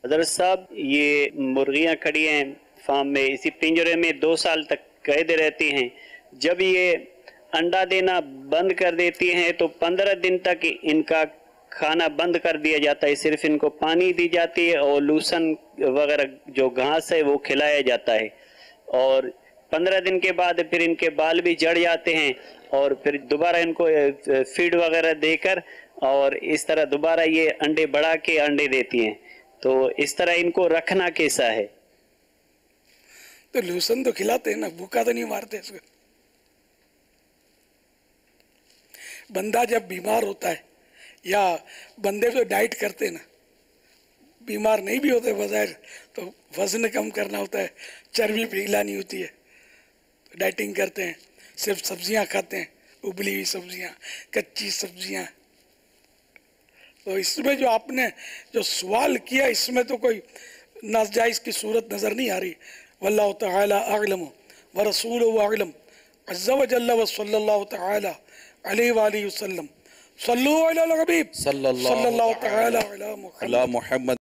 हजरत साहब, ये मुर्गियां खड़ी हैं फार्म में, इसी पिंजरे में 2 साल तक कैद रहती हैं। जब ये अंडा देना बंद कर देती हैं तो 15 दिन तक इनका खाना बंद कर दिया जाता है। सिर्फ इनको पानी दी जाती है और लूसन वगैरह जो घास है वो खिलाया जाता है। और 15 दिन के बाद फिर इनके बाल भी झड़ जाते हैं और फिर दोबारा इनको फीड वगैरह देकर और इस तरह दोबारा ये अंडे बढ़ा के अंडे देती हैं। तो इस तरह इनको रखना कैसा है? तो लूसन तो खिलाते हैं ना, भूखा तो नहीं मारते इसको। बंदा जब बीमार होता है या बंदे जो डाइट करते हैं ना, बीमार नहीं भी होते बजाय, तो वजन कम करना होता है, चर्बी पिघलानी होती है, तो डाइटिंग करते हैं, सिर्फ सब्जियां खाते हैं, उबली हुई सब्जियां, कच्ची सब्जियां। तो इसमें जो आपने जो सवाल किया, इसमें तो कोई नाजायज़ की सूरत नज़र नहीं आ रही। वल्लाहु तआला अअलम व रसूलुहु अअलम अज़्ज़ा व जल्ला व सल्लल्लाहु तआला अलैहि व आलिहि वसल्लम। सल्लु अला नबी सल्लल्लाहु तआला अला मुहम्मद।